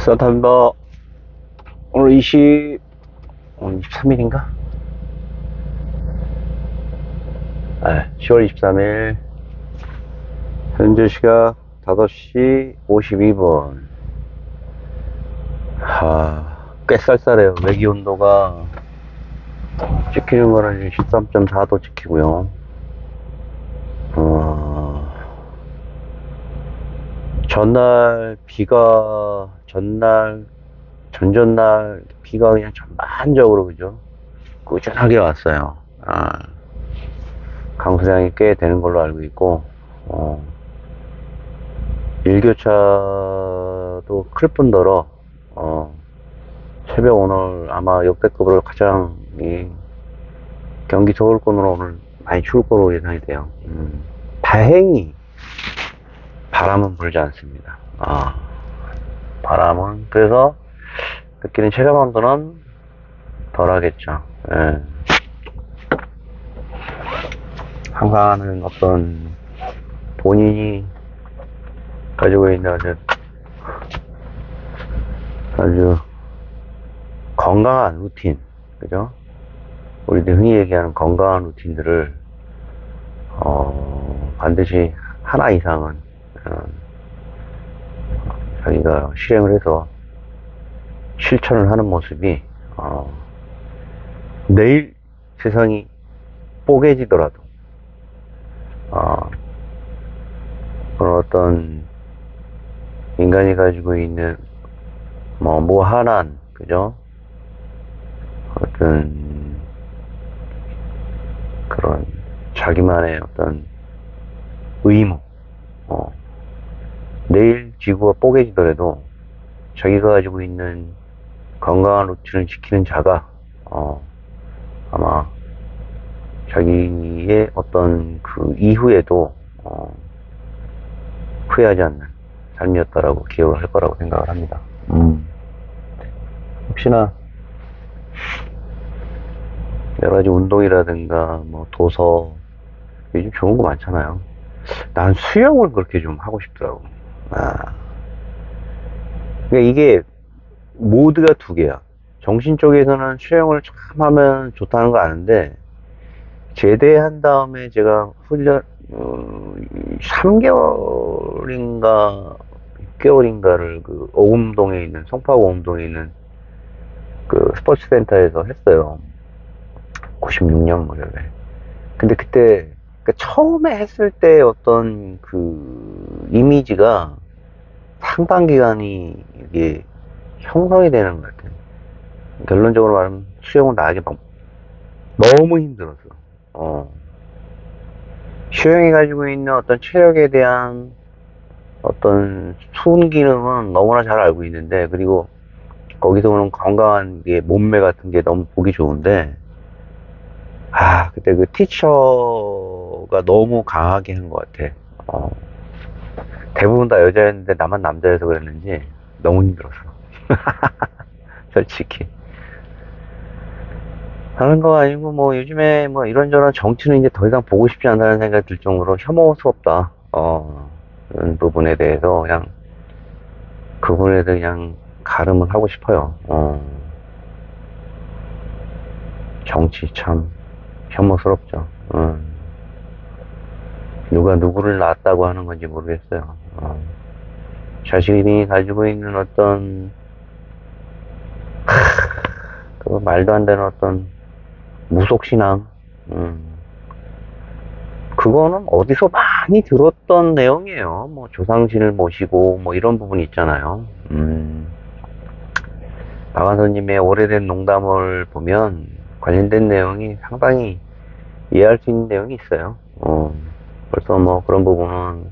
스타트합니다. 오늘 오늘 23일인가? 네, 10월 23일. 현재 시각 5시 52분. 꽤 쌀쌀해요. 외기 온도가 찍히는 거는 13.4도 찍히고요. 전전날 비가 그냥 전반적으로, 그죠? 꾸준하게 왔어요. 강수량이 꽤 되는 걸로 알고 있고, 일교차도 클 뿐더러, 새벽 오늘 아마 역대급으로 가장 경기 서울권으로 오늘 많이 추울 거로 예상이 돼요. 다행히 바람은 불지 않습니다. 바람은, 그래서 느끼는 체감 온도는 덜 하겠죠. 예. 항상 어떤 본인이 가지고 있는 아주 건강한 루틴, 그죠? 우리들 흔히 얘기하는 건강한 루틴들을, 반드시 하나 이상은, 자기가 실행을 해서 실천을 하는 모습이, 내일 세상이 뽀개지더라도, 그런 어떤 인간이 가지고 있는 무한한, 그죠? 어떤 그런 자기만의 어떤 의무, 내일 지구가 뽀개지더라도 자기가 가지고 있는 건강한 루틴을 지키는 자가 아마 자기의 어떤 그 이후에도 후회하지 않는 삶이었다라고 기억을 할 거라고 생각을 합니다. 혹시나 여러 가지 운동이라든가 도서, 요즘 좋은 거 많잖아요. 난 수영을 그렇게 좀 하고 싶더라고. 그러니까 이게 모드가 두 개야. 정신 쪽에서는 수영을 참 하면 좋다는 거 아는데, 제대한 다음에 제가 훈련, 3개월인가 6개월인가를 그 오금동에 있는, 성파구 오금동에 있는 그 스포츠 센터에서 했어요. 96년 무렵에. 근데 그때, 그러니까 처음에 했을 때 어떤 그 이미지가 상당 기간이 이게 형성이 되는 것 같아요. 결론적으로 말하면 수영을 나가기 너무 힘들었어. 수영이 가지고 있는 어떤 체력에 대한 어떤 수은 기능은 너무나 잘 알고 있는데, 그리고 거기서 오는 건강한 게 몸매 같은 게 너무 보기 좋은데, 그때 그 티처가 너무 강하게 한 것 같아. 대부분 다 여자였는데 나만 남자여서 그랬는지 너무 힘들었어. 솔직히. 하는 거 아니고, 요즘에 이런저런 정치는 이제 더 이상 보고 싶지 않다는 생각이 들 정도로 혐오스럽다. 그런 부분에 대해서 그 부분에 대해서 그냥 가름을 하고 싶어요. 정치 참 혐오스럽죠. 누가 누구를 낳았다고 하는 건지 모르겠어요. 자신이 가지고 있는 어떤, 그 말도 안 되는 어떤 무속신앙, 그거는 어디서 많이 들었던 내용이에요. 조상신을 모시고, 이런 부분이 있잖아요. 박완서님의 오래된 농담을 보면 관련된 내용이 상당히 이해할 수 있는 내용이 있어요. 벌써 그런 부분은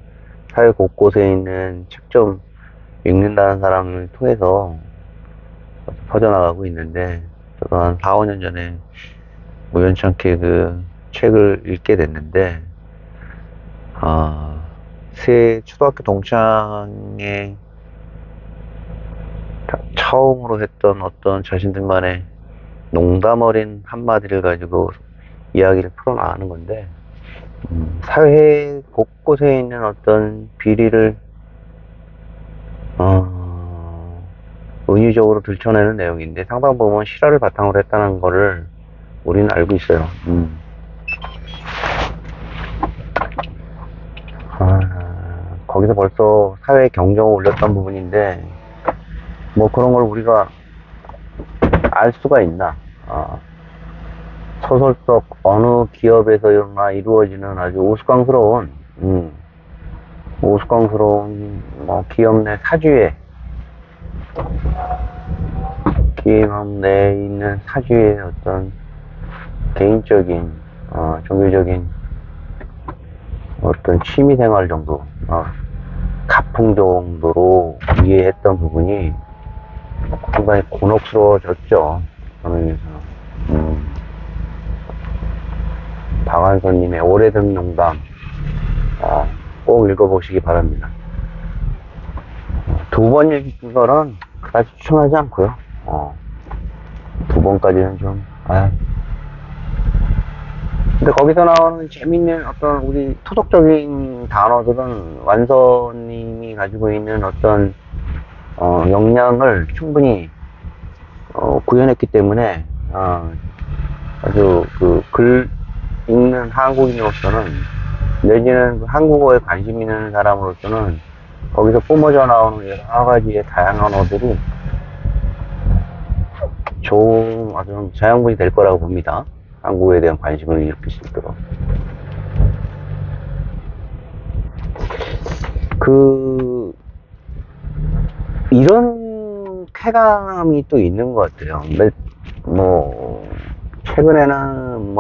사회 곳곳에 있는 책 좀 읽는다는 사람을 통해서 퍼져나가고 있는데, 저도 한 4, 5년 전에 우연찮게 그 책을 읽게 됐는데, 새 초등학교 동창회 처음으로 했던 어떤 자신들만의 농담 어린 한마디를 가지고 이야기를 풀어나가는 건데, 사회 곳곳에 있는 어떤 비리를 은유적으로 들춰내는 내용인데 상당 부분 실화를 바탕으로 했다는 거를 우리는 알고 있어요. 거기서 벌써 사회 경종을 울렸던 부분인데 뭐 그런 걸 우리가 알 수가 있나. 소설 속 어느 기업에서나 이루어지는 아주 우스꽝스러운 뭐 기업 내 사주에 기업 내에 있는 사주의 어떤 개인적인 종교적인 어떤 취미생활 정도 가풍 정도로 이해했던 부분이 상당히 곤혹스러워졌죠. 저는 의미에서 박완서님의 오래된 농담 꼭 읽어보시기 바랍니다. 두 번 읽은 거는 그다지 추천하지 않고요. 두 번까지는 좀 근데 거기서 나오는 재밌는 어떤 우리 토속적인 단어들은 완서님이 가지고 있는 어떤 역량을 충분히 구현했기 때문에 아주 그 글 읽는 한국인으로서는 내지는 한국어에 관심 있는 사람으로서는 거기서 뿜어져 나오는 여러 가지의 다양한 어들이 좋은 아주 자양분이 될 거라고 봅니다. 한국에 대한 관심을 일으킬 수 있도록. 이런 쾌감이 또 있는 것 같아요. 최근에는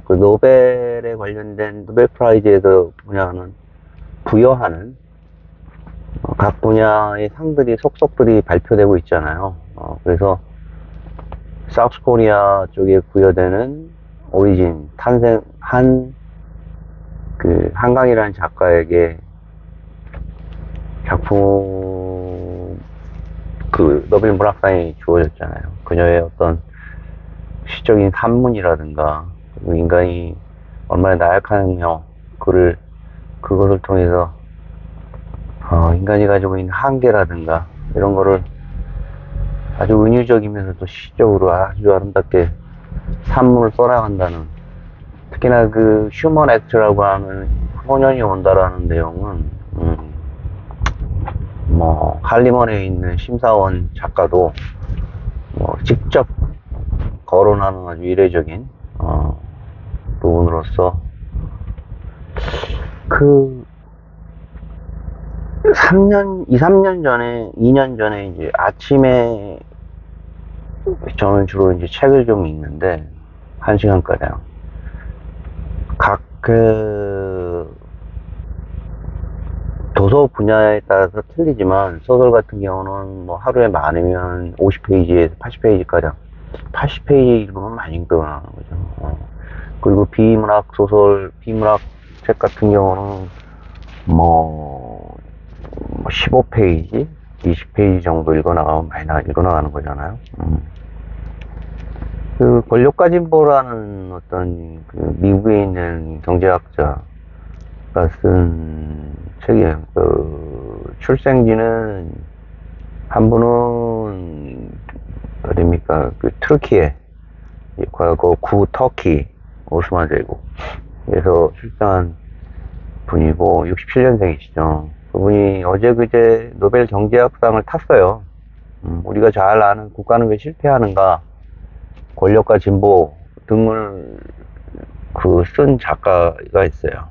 노벨에 관련된 노벨 프라이즈에서 부여하는 각 분야의 상들이 속속들이 발표되고 있잖아요. 그래서 사우스 코리아 쪽에 부여되는 오리진 한강이라는 작가에게 작품 노벨 문학상이 주어졌잖아요. 그녀의 어떤 시적인 산문이라든가 인간이 얼마나 나약하며 그것을 통해서 인간이 가지고 있는 한계라든가 이런 거를 아주 은유적이면서도 시적으로 아주 아름답게 산문을 써나간다는, 특히나 그 휴먼 액트라고 하는 소년이 온다라는 내용은 할리먼에 있는 심사원 작가도 직접 거론하는 아주 이례적인 부분으로서 2년 전에 이제 아침에 저는 주로 이제 책을 좀 읽는데 1시간가량 각 도서 분야에 따라서 틀리지만 소설 같은 경우는 하루에 많으면 50페이지에서 80페이지가량 80페이지 읽으면 많이 읽어나가는 거죠. 그리고 비문학 책 같은 경우는 15페이지, 20페이지 정도 읽어나가면 많이 읽어나가는 거잖아요. 권력과 진보라는 어떤 미국에 있는 경제학자가 쓴 책이에요. 출생지는 한 분은 어딥니까? 트르키에, 과거 터키 오스만 제국에서 출생한 분이고 67년생이시죠. 그분이 어제 그제 노벨 경제학상을 탔어요. 우리가 잘 아는 국가는 왜 실패하는가, 권력과 진보 등을 쓴 작가가 있어요.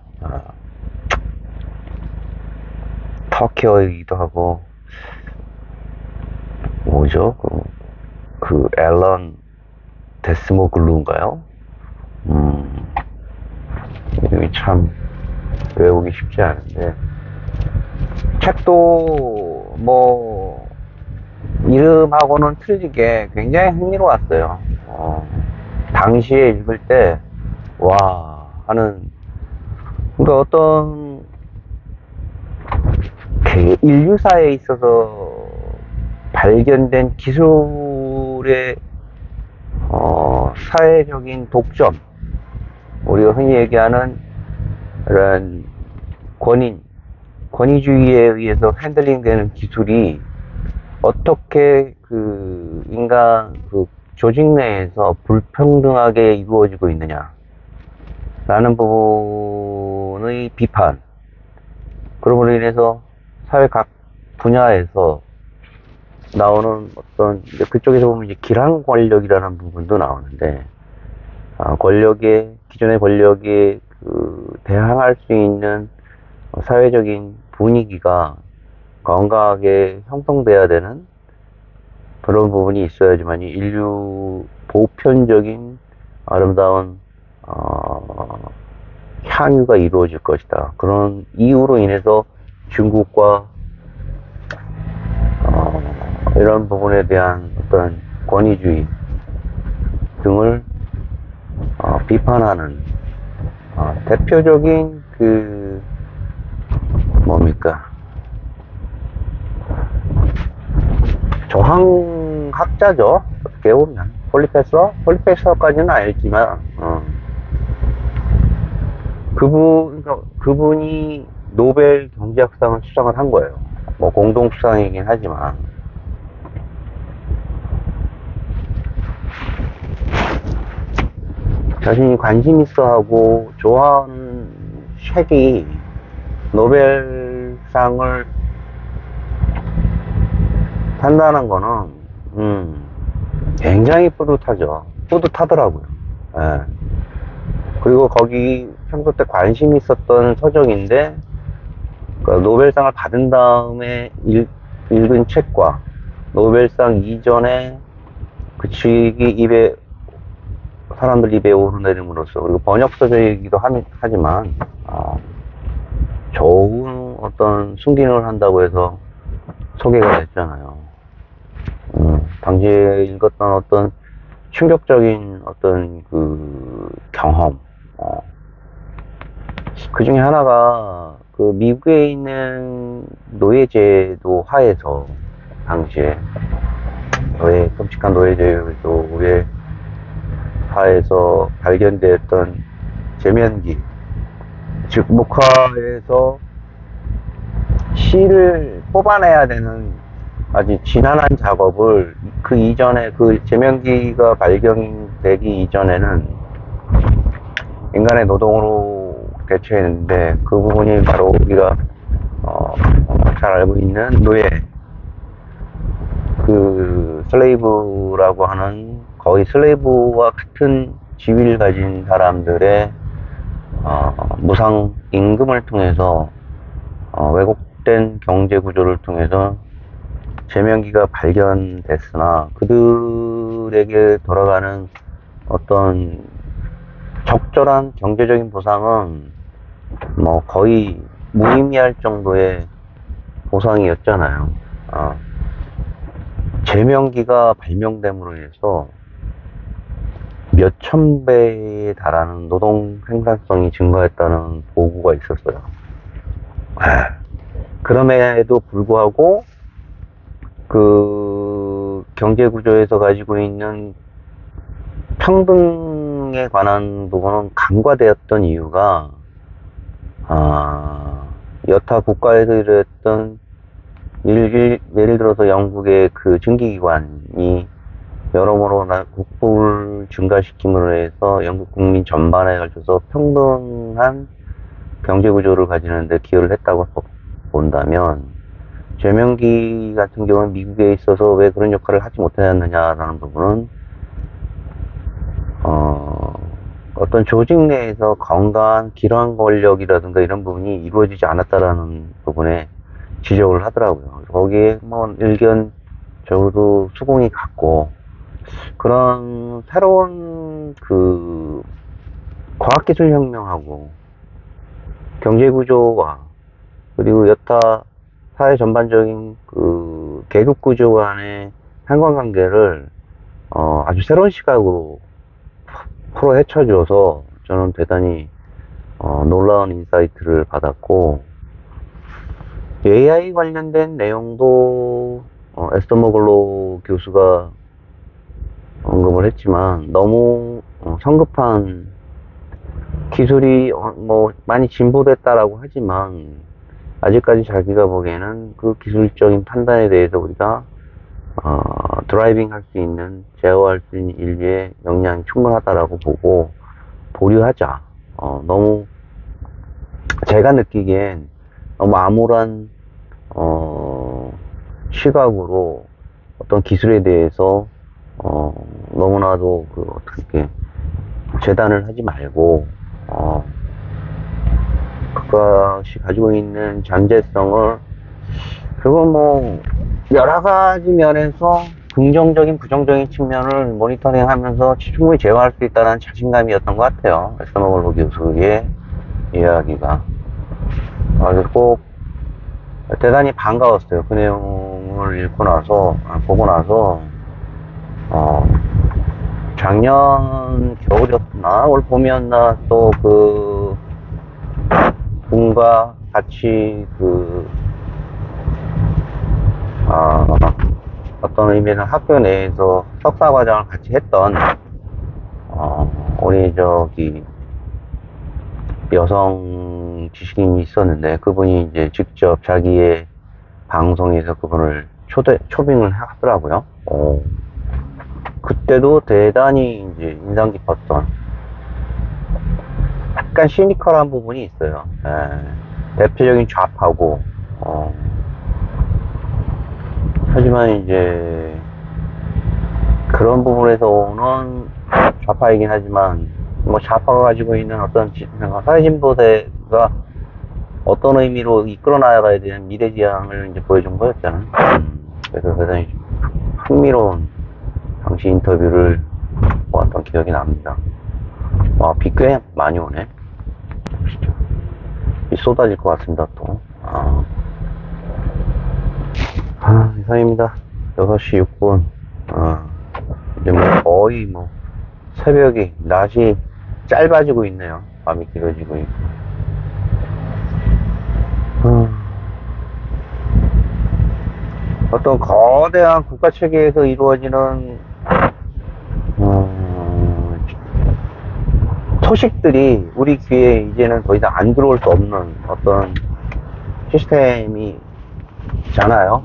터키어이기도 하고 뭐죠? 앨런 데스모글루인가요? 이름이 참 외우기 쉽지 않은데, 책도 이름하고는 틀리게 굉장히 흥미로웠어요. 당시에 읽을 때 와 하는, 그러니까 어떤 인류사에 있어서 발견된 기술의 사회적인 독점, 우리가 흔히 얘기하는 이런 권위주의에 의해서 핸들링 되는 기술이 어떻게 그 인간 그 조직 내에서 불평등하게 이루어지고 있느냐 라는 부분의 비판, 그러므로 인해서 사회 각 분야에서 나오는 어떤 그쪽에서 보면 이제 기랑 권력이라는 부분도 나오는데, 권력에 기존의 권력에 그 대항할 수 있는 사회적인 분위기가 건강하게 형성돼야 되는 그런 부분이 있어야지만 인류 보편적인 아름다운 향유가 이루어질 것이다. 그런 이유로 인해서 중국과 이런 부분에 대한 어떤 권위주의 등을 비판하는 대표적인 그 뭡니까 저항학자죠. 어떻게 보면 폴리페서까지는 알지만 그분이 노벨 경제학상을 수상을 한 거예요. 뭐 공동 수상이긴 하지만 자신이 관심 있어 하고 좋아하는 책이 노벨상을 탄다는 거는 굉장히 뿌듯하더라고요. 예. 그리고 거기 평소 때 관심 있었던 서적인데 그 노벨상을 받은 다음에 읽은 책과 노벨상 이전에 그 책이 사람들 입에 오르내림으로써, 그리고 번역서적이기도 하지만 좋은 어떤 순기능을 한다고 해서 소개가 됐잖아요. 당시에 읽었던 어떤 충격적인 어떤 그 경험, 그 중에 하나가 그 미국에 있는 노예제도 하에서 당시에 끔찍한 노예제도의 하에서 발견되었던 제면기, 즉 목화에서 실을 뽑아내야 되는 아주 지난한 작업을 그 이전에 그 제면기가 발견되기 이전에는 인간의 노동으로 대체했는데, 그 부분이 바로 우리가 잘 알고 있는 노예, 그 슬레이브라고 하는 거의 슬레이브와 같은 지위를 가진 사람들의 무상 임금을 통해서 왜곡된 경제 구조를 통해서 제면기가 발견됐으나 그들에게 돌아가는 어떤 적절한 경제적인 보상은 뭐 거의 무의미할 정도의 보상이었잖아요. 제면기가 발명됨으로 인해서 몇천 배에 달하는 노동 생산성이 증가했다는 보고가 있었어요. 그럼에도 불구하고 그 경제 구조에서 가지고 있는 평등에 관한 부분은 간과되었던 이유가 여타 국가에서 이랬던 예를 들어서 영국의 그 증기기관이 여러모로 국부를 증가시킴으로 해서 영국 국민 전반에 걸쳐서 평등한 경제 구조를 가지는데 기여를 했다고 본다면, 제명기 같은 경우는 미국에 있어서 왜 그런 역할을 하지 못했느냐라는 부분은 어떤 조직 내에서 건강한 기량 권력이라든가 이런 부분이 이루어지지 않았다라는 부분에 지적을 하더라고요. 거기에 뭐 의견 적어도 수긍이 갔고, 그런 새로운 그 과학기술 혁명하고 경제구조와 그리고 여타 사회 전반적인 그 계급구조 간의 상관관계를 아주 새로운 시각으로 풀어 헤쳐줘서 저는 대단히 놀라운 인사이트를 받았고, AI 관련된 내용도 에스터 머글로 교수가 언급을 했지만 너무 성급한 기술이 뭐 많이 진보됐다라고 하지만 아직까지 자기가 보기에는 그 기술적인 판단에 대해서 우리가 드라이빙 할 수 있는, 제어할 수 있는 인류의 역량이 충분하다라고 보고, 보류하자. 너무, 제가 느끼기엔 너무 암울한, 시각으로 어떤 기술에 대해서, 너무나도 어떻게, 재단을 하지 말고, 그것이 가지고 있는 잠재성을, 그건 뭐, 여러 가지 면에서 긍정적인, 부정적인 측면을 모니터링 하면서 충분히 제어할 수 있다는 자신감이었던 것 같아요. 엑스노블 교수의 이야기가. 그래서 꼭 대단히 반가웠어요. 그 내용을 읽고 나서, 보고 나서, 작년 겨울이었나? 올 봄이었나? 또 분과 같이 어떤 의미에는 학교 내에서 석사 과정을 같이 했던, 우리 여성 지식인이 있었는데, 그분이 이제 직접 자기의 방송에서 그분을 초빙을 하더라고요. 그때도 대단히 이제 인상 깊었던, 약간 시니컬한 부분이 있어요. 대표적인 좌파고, 하지만 이제 그런 부분에서 오는 좌파이긴 하지만, 뭐 좌파가 가지고 있는 어떤 사회진보대가 어떤 의미로 이끌어 나가야 되는 미래지향을 이제 보여준 거였잖아. 그래서 대단히 흥미로운 당시 인터뷰를 보았던 기억이 납니다. 비 꽤 많이 오네. 비 쏟아질 것 같습니다, 또. 이상입니다. 6시 6분. 이제 뭐 거의 새벽이, 낮이 짧아지고 있네요. 밤이 길어지고 있고. 어떤 거대한 국가 체계에서 이루어지는, 소식들이 우리 귀에 이제는 더 이상 안 들어올 수 없는 어떤 시스템이 있잖아요.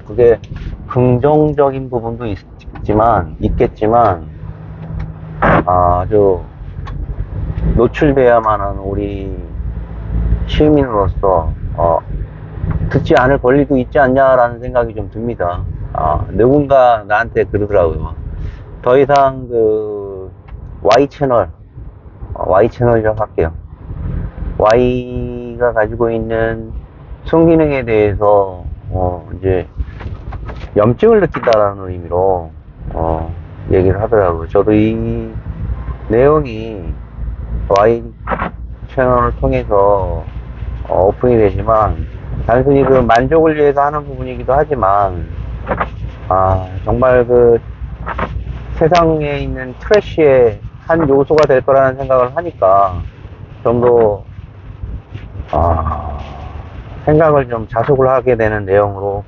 그게 긍정적인 부분도 있겠지만, 아주 노출돼야만 하는 우리 시민으로서, 듣지 않을 권리도 있지 않냐라는 생각이 좀 듭니다. 누군가 나한테 그러더라고요. 더 이상 Y채널이라고 할게요. Y가 가지고 있는 순기능에 대해서, 이제, 염증을 느낀다라는 의미로, 얘기를 하더라고요. 저도 이 내용이 Y 채널을 통해서, 오픈이 되지만, 단순히 만족을 위해서 하는 부분이기도 하지만, 정말 세상에 있는 트래쉬의 한 요소가 될 거라는 생각을 하니까, 좀 더, 생각을 좀 자숙을 하게 되는 내용으로,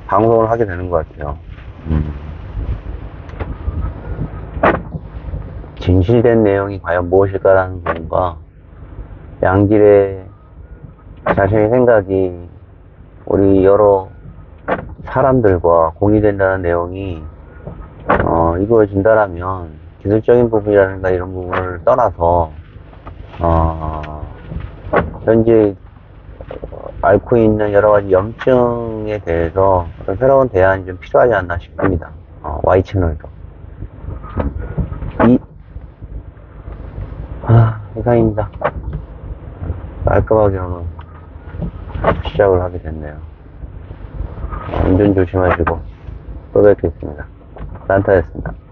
방송을 하게 되는 것 같아요. 진실된 내용이 과연 무엇일까라는 부분과, 양질의 자신의 생각이 우리 여러 사람들과 공유된다는 내용이 이루어진다라면 기술적인 부분이라든가 이런 부분을 떠나서 현재 앓고 있는 여러 가지 염증에 대해서 어떤 새로운 대안이 좀 필요하지 않나 싶습니다. Y채널도. 이상입니다. 깔끔하게 오늘 시작을 하게 됐네요. 운전 조심하시고 또 뵙겠습니다. 산타였습니다.